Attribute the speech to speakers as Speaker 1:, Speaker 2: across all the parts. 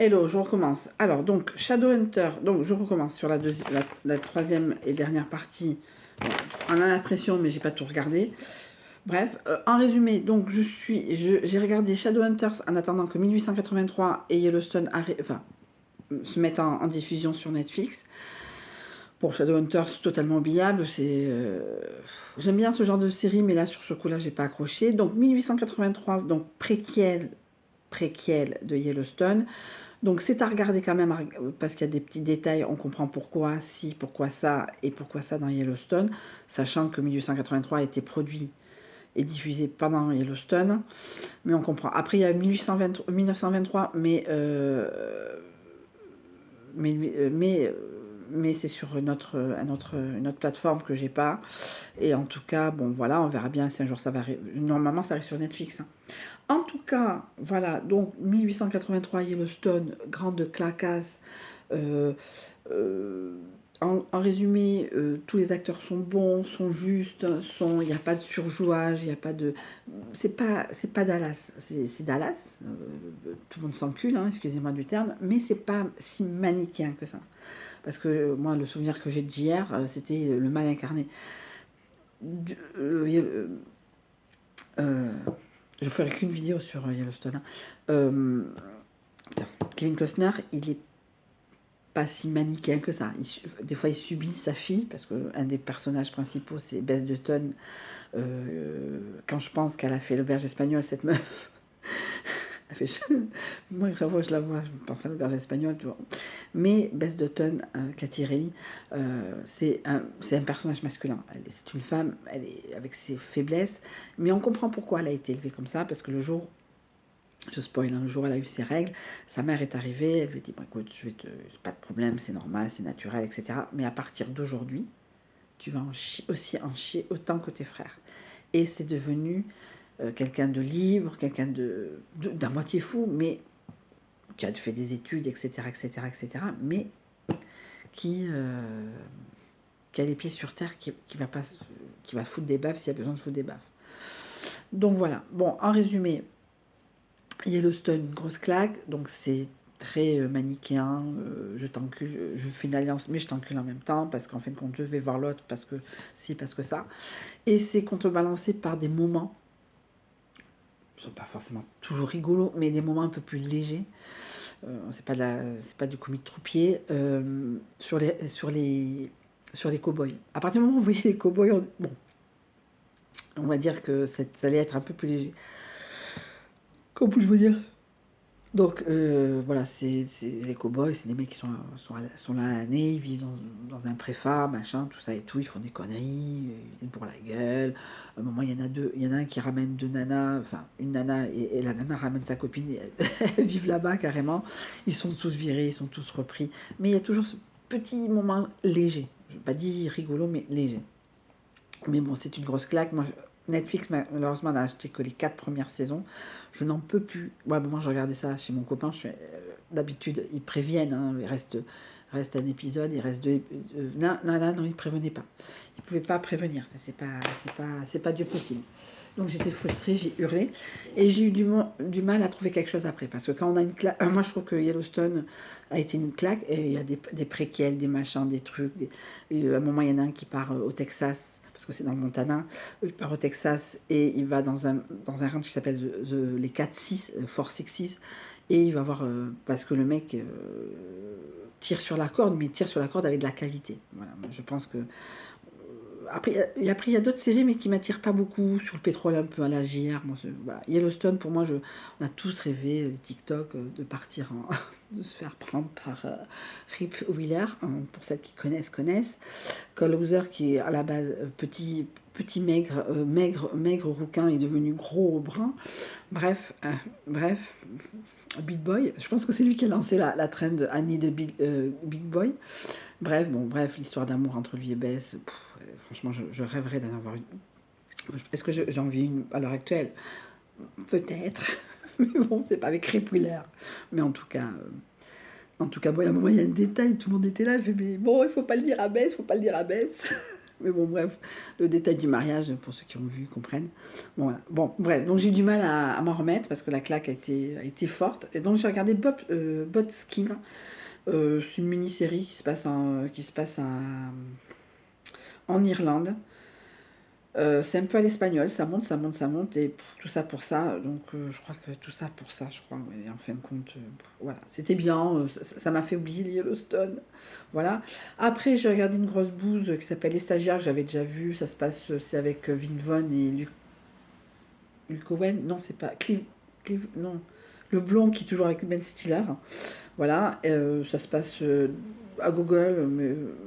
Speaker 1: Hello, je recommence. Alors, donc, Shadowhunter, donc je recommence sur la troisième et dernière partie. Bon, on a l'impression, mais j'ai pas tout regardé. Bref, en résumé, donc j'ai regardé Shadowhunters en attendant que 1883 et Yellowstone se mettent en diffusion sur Netflix. Pour Shadowhunters, totalement oubliable. J'aime bien ce genre de série, mais là, sur ce coup-là, j'ai pas accroché. Donc, 1883, donc préquel de Yellowstone. Donc c'est à regarder quand même, parce qu'il y a des petits détails, on comprend pourquoi si, pourquoi ça et pourquoi ça dans Yellowstone, sachant que 1883 a été produit et diffusé pendant Yellowstone, mais on comprend. Après il y a 1923, mais c'est sur une autre plateforme que j'ai pas. Et en tout cas, bon voilà, on verra bien si un jour ça va arriver. Normalement ça arrive sur Netflix, hein. En tout cas, voilà, donc 1883 Yellowstone, grande clacasse. Euh, euh, en résumé, tous les acteurs sont bons, sont justes, il n'y a pas de surjouage, il n'y a pas de. C'est pas Dallas, c'est Dallas, tout le monde s'encule, hein, excusez-moi du terme, mais c'est pas si manichéen que ça. Parce que moi, le souvenir que j'ai d'hier, c'était le mal incarné. Du- euh, euh, euh, je ferai qu'une vidéo sur Yellowstone, hein. Euh, Kevin Costner, il est pas si manichéen que ça. Des fois, il subit sa fille, parce qu'un des personnages principaux, c'est Bess Dutton. Quand je pense qu'elle a fait l'auberge espagnole, cette meuf, elle fait... moi, chaque fois que je la vois, je pense à l'auberge espagnole, tu vois. Mais Bess Dutton, Cathy Reilly, c'est un personnage masculin. C'est une femme, elle est avec ses faiblesses, mais on comprend pourquoi elle a été élevée comme ça, parce que le jour je spoil, hein, le jour où elle a eu ses règles, sa mère est arrivée, elle lui a dit, bon, écoute, pas de problème, c'est normal, c'est naturel, etc. Mais à partir d'aujourd'hui, tu vas aussi en chier autant que tes frères. Et c'est devenu quelqu'un de libre, quelqu'un d'à moitié fou, mais qui a fait des études, etc., etc., etc., mais qui, euh, qui a les pieds sur terre, qui va foutre des baffes s'il y a besoin de foutre des baffes. Donc voilà. Bon, en résumé, Yellowstone, une grosse claque, donc c'est très manichéen, je t'encule, je fais une alliance, mais je t'encule en même temps, parce qu'en fin de compte, je vais voir l'autre, parce que si, parce que ça. Et c'est contrebalancé par des moments, qui ne sont pas forcément toujours rigolos, mais des moments un peu plus légers. C'est pas du comique troupier, sur les cow-boys. À partir du moment où vous voyez les cow-boys, bon, on va dire que ça allait être un peu plus léger. Comment puis-je vous dire? Donc voilà, c'est les cow-boys, c'est des mecs qui sont là à l'année, ils vivent dans un préfab, machin, tout ça et tout, ils font des conneries, ils pour la gueule. À un moment, il y en a un qui ramène deux nanas, enfin une nana, et la nana ramène sa copine, et elles vivent là-bas carrément. Ils sont tous virés, ils sont tous repris. Mais il y a toujours ce petit moment léger. Je ne vais pas dire rigolo, mais léger. Mais bon, c'est une grosse claque. Netflix, malheureusement, n'a acheté que les 4 premières saisons. Je n'en peux plus. Ouais, moi, je regardais ça chez mon copain. D'habitude, ils préviennent, hein, reste un épisode, il reste deux. Non, non, non, non, ils ne prévenaient pas. Ils ne pouvaient pas prévenir. C'est pas Dieu possible. Donc j'étais frustrée, j'ai hurlé. Et j'ai eu du mal à trouver quelque chose après. Parce que quand on a une claque. Moi, je trouve que Yellowstone a été une claque. Et il y a des préquels, des machins, des trucs. Et à un moment, il y en a un qui part au Texas, parce que c'est dans le Montana. Il part au Texas et il va dans un ranch qui s'appelle les 4-6, Fort 6-6. Et il va voir, parce que le mec tire sur la corde, mais il tire sur la corde avec de la qualité. Voilà, je pense que après, il y a d'autres séries, mais qui m'attirent pas beaucoup, sur le pétrole un peu à la JR. Moi, voilà. Yellowstone, pour moi, on a tous rêvé, TikTok, de partir de se faire prendre par Rip Wheeler, hein, pour celles qui connaissent, connaissent. Cole Hauser, qui est à la base petit maigre, maigre rouquin, est devenu gros brun. Bref, Big Boy, je pense que c'est lui qui a lancé la trend de Annie de Big Boy. Bref, l'histoire d'amour entre lui et Bess, franchement, je rêverais d'en avoir une. Est-ce que j'en vis une à l'heure actuelle? Peut-être. Mais bon, c'est pas avec Rip Wheeler. Mais en tout cas, bon, à un moment, il y a un détail, tout le monde était là, je fais, mais bon, il faut pas le dire à Bess, faut pas le dire à Bess. Mais bon, bref, le détail du mariage, pour ceux qui ont vu, comprennent. Bon, voilà. Bon, bref, donc j'ai eu du mal à m'en remettre parce que la claque a été forte. Et donc j'ai regardé Botskin. C'est une mini-série qui se passe en Irlande. C'est un peu à l'espagnol, ça monte, ça monte, ça monte, et tout ça pour ça. Donc je crois que tout ça pour ça, je crois. Et en fin de compte, voilà, c'était bien. Ça m'a fait oublier Yellowstone. Voilà. Après, j'ai regardé une grosse bouse qui s'appelle Les Stagiaires, que j'avais déjà vu. Ça se passe, c'est avec Vin Vaughn et Luke Owen. Non, c'est pas. Non. Le blond qui est toujours avec Ben Stiller. Voilà, ça se passe à Google,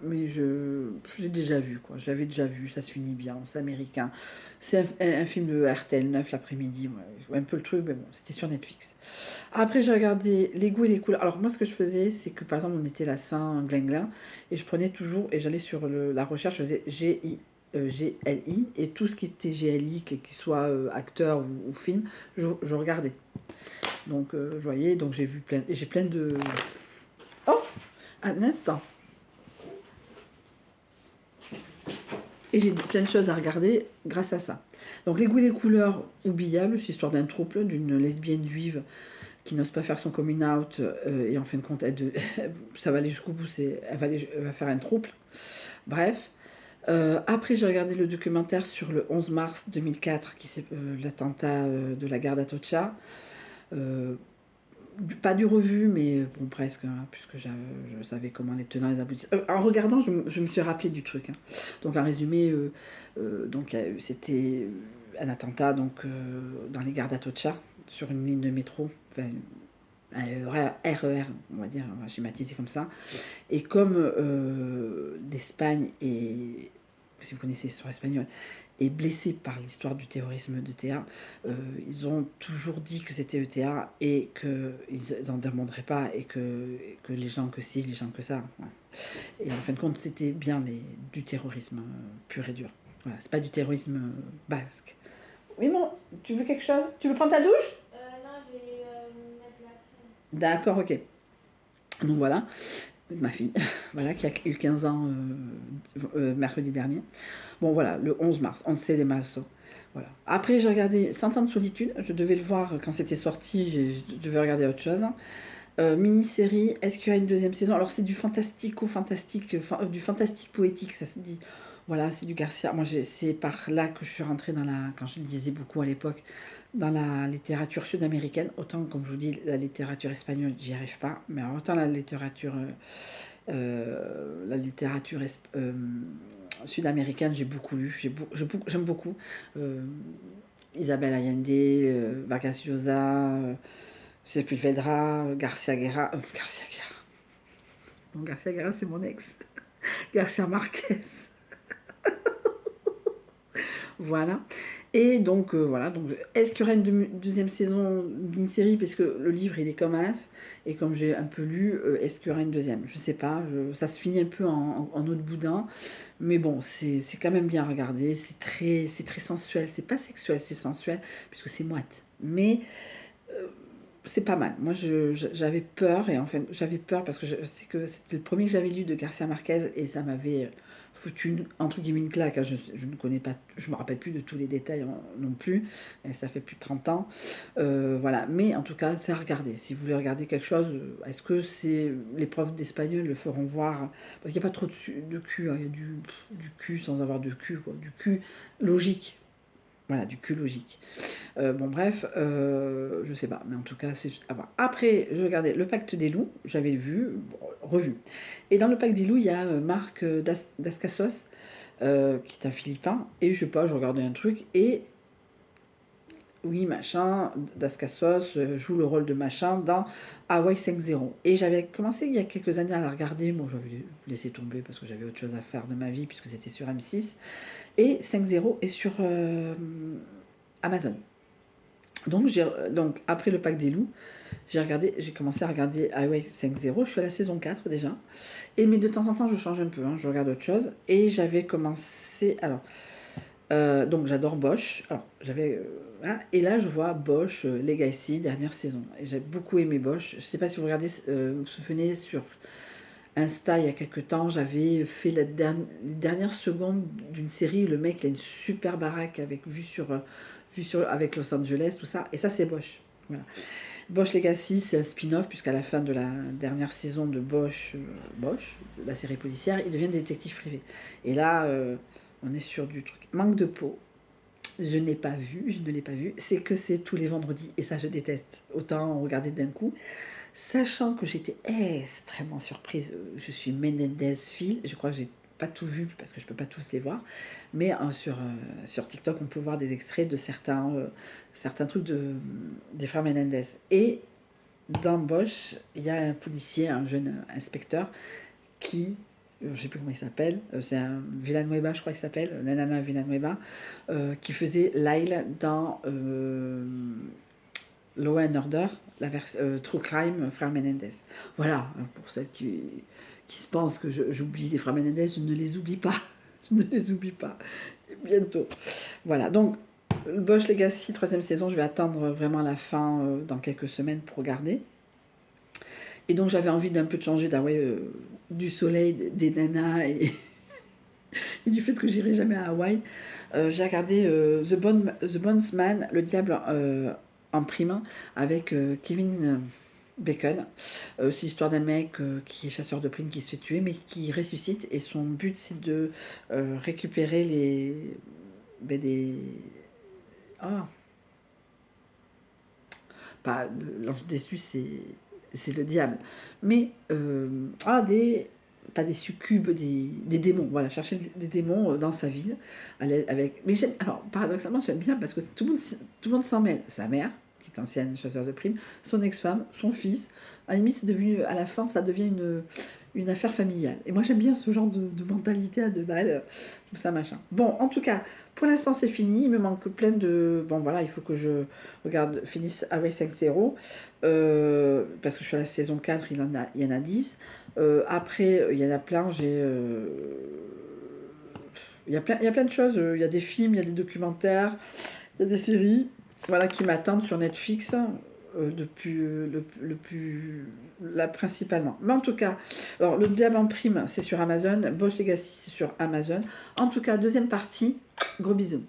Speaker 1: mais j'ai déjà vu, quoi. Je l'avais déjà vu, ça se finit bien, c'est américain. C'est un film de RTL 9 l'après-midi, ouais, un peu le truc, mais bon, c'était sur Netflix. Après, j'ai regardé Les goûts et les couleurs. Alors, moi, ce que je faisais, c'est que par exemple, on était la Saint-Glinglin, et je prenais toujours, et j'allais sur la recherche, je faisais GLI, et tout ce qui était GLI, qu'il soit acteur ou film, je regardais. Donc, je voyais, donc j'ai plein de. Oh, un instant. Et j'ai plein de choses à regarder grâce à ça. Donc, Les goûts et les couleurs, oubliables, c'est l'histoire d'un trouble, d'une lesbienne juive qui n'ose pas faire son coming out, et en fin de compte, ça va aller jusqu'au bout, elle va faire un trouble. Bref. Après, j'ai regardé le documentaire sur le 11 mars 2004, qui c'est l'attentat de la gare d'Atocha. Euh, Pas du revu, mais bon, presque, hein, puisque je savais comment les tenants et les aboutissants. En regardant, je me suis rappelé du truc, hein. Donc, en résumé, donc, c'était un attentat donc, dans les gares d'Atocha, sur une ligne de métro, enfin, un RER, on va dire, on va schématiser comme ça. Et comme l'Espagne est, si vous connaissez l'histoire espagnole, est blessée par l'histoire du terrorisme d'ETA, ils ont toujours dit que c'était ETA et qu'ils n'en demanderaient pas et que les gens que si, les gens que ça. Ouais. Et en fin de compte, c'était bien du terrorisme pur et dur. Voilà, c'est pas du terrorisme basque. Oui, mon, tu veux quelque chose? Tu veux prendre ta douche?
Speaker 2: Non, je vais mettre la crème.
Speaker 1: D'accord, ok. Donc voilà, ma fille, voilà, qui a eu 15 ans mercredi dernier. Bon, voilà, le 11 mars, on sait des massos. Voilà. Après, j'ai regardé 100 ans de solitude. Je devais le voir quand c'était sorti. Je devais regarder autre chose. Mini-série, est-ce qu'il y a une deuxième saison? Alors, c'est du fantastico-fantastique, du fantastique poétique, ça se dit. Voilà, c'est du Garcia. Moi, c'est par là que je suis rentrée quand je lisais beaucoup à l'époque, dans la littérature sud-américaine. Autant, comme je vous dis, la littérature espagnole, j'y arrive pas. Mais autant la littérature sud-américaine, j'ai beaucoup lu. J'aime beaucoup. Euh, Isabelle Allende, Vargas Llosa, Sepulvedra, Garcia Guerra. Garcia Guerra. Non, Garcia Guerra, c'est mon ex. Garcia Marquez. Voilà. Et donc, voilà. Donc, est-ce qu'il y aura une deuxième saison d'une série? Parce que le livre, il est comme As. Et comme j'ai un peu lu, est-ce qu'il y aura une deuxième? Je sais pas. Ça se finit un peu en eau de boudin. Mais bon, c'est quand même bien regardé. C'est très sensuel. C'est pas sexuel, c'est sensuel. Puisque c'est moite. Mais c'est pas mal. Moi, j'avais peur. Et enfin, j'avais peur parce que c'est que c'était le premier que j'avais lu de Garcia Marquez. Et ça m'avait foutu entre guillemets une claque, hein. Je ne connais pas, je me rappelle plus de tous les détails non plus, et ça fait plus de 30 ans. Voilà, mais en tout cas, c'est à regarder. Si vous voulez regarder quelque chose, est-ce que les profs d'espagnol le feront voir? Parce qu'il n'y a pas trop de cul, hein. Il y a du cul sans avoir de cul, quoi. Du cul logique. Voilà, du cul logique. Bon, bref, je sais pas, mais en tout cas, c'est à voir. Après, je regardais Le Pacte des loups, j'avais vu, bon, revu. Et dans Le Pacte des loups, il y a Marc Dascasos, qui est un Philippin, et je sais pas, je regardais un truc, et oui, machin, Dascasos joue le rôle de machin dans Hawaii 5-0. Et j'avais commencé il y a quelques années à la regarder, bon, j'avais laissé tomber parce que j'avais autre chose à faire de ma vie, puisque c'était sur M6, et 5-0 est sur Amazon. Donc après Le Pack des loups, j'ai commencé à regarder Highway 5-0, je suis à la saison 4 déjà. Mais de temps en temps, je change un peu, hein, je regarde autre chose. Et j'avais commencé. Alors, donc j'adore Bosch. Alors, et là, je vois Bosch Legacy, dernière saison. Et j'ai beaucoup aimé Bosch. Je ne sais pas si vous regardez, vous vous souvenez sur Insta il y a quelques temps, j'avais fait les dernières secondes d'une série où le mec il a une super baraque avec avec Los Angeles, tout ça. Et ça, c'est Bosch. Voilà. Bosch Legacy, c'est un spin-off, puisqu'à la fin de la dernière saison de Bosch, la série policière, il devient détective privé. Et là, on est sur du truc. Manque de peau. Je ne l'ai pas vu. C'est que c'est tous les vendredis, et ça, je déteste. Autant regarder d'un coup. Sachant que j'étais extrêmement surprise, je suis Menendez fille, je crois que j'ai pas tout vu parce que je peux pas tous les voir, mais sur TikTok on peut voir des extraits de certains trucs des frères Menendez. Et dans Bosch, il y a un policier, un jeune inspecteur qui, je sais plus comment il s'appelle, c'est un Villanueva je crois qu'il s'appelle, Nanana Villanueva, qui faisait Lyle dans Law and Order, la version True Crime, Frère Menendez. Voilà, pour celles qui se pensent que j'oublie les Frères Menendez, je ne les oublie pas. Je ne les oublie pas. Bientôt. Voilà, donc Bosch Legacy, 3e saison, je vais attendre vraiment la fin dans quelques semaines pour regarder. Et donc j'avais envie d'un peu de changer du soleil, des nanas et du fait que j'irai jamais à Hawaï. J'ai regardé The Bondsman, le diable en prime, avec Kevin Bacon. C'est l'histoire d'un mec qui est chasseur de primes, qui se fait tuer, mais qui ressuscite, et son but c'est de récupérer des... Ah, pas l'ange déçu, c'est le diable. Mais pas des succubes, des démons. Voilà, chercher des démons dans sa ville. Mais alors, paradoxalement, j'aime bien parce que tout le monde s'en mêle. Sa mère, qui est ancienne chasseuse de primes, son ex-femme, son fils. À la limite, c'est devenu, à la fin, ça devient une affaire familiale. Et moi, j'aime bien ce genre de mentalité à deux balles, tout ça, machin. Bon, en tout cas, pour l'instant, c'est fini. Il me manque plein de... Bon, voilà, il faut que je finisse Hawaii 5-0. Parce que je suis à la saison 4, il y en a 10. Après, il y en a plein, il y a plein de choses. Il y a des films, il y a des documentaires, il y a des séries, voilà, qui m'attendent sur Netflix là, principalement. Mais en tout cas, alors le Diable en prime, c'est sur Amazon. Bosch Legacy, c'est sur Amazon. En tout cas, deuxième partie, gros bisous.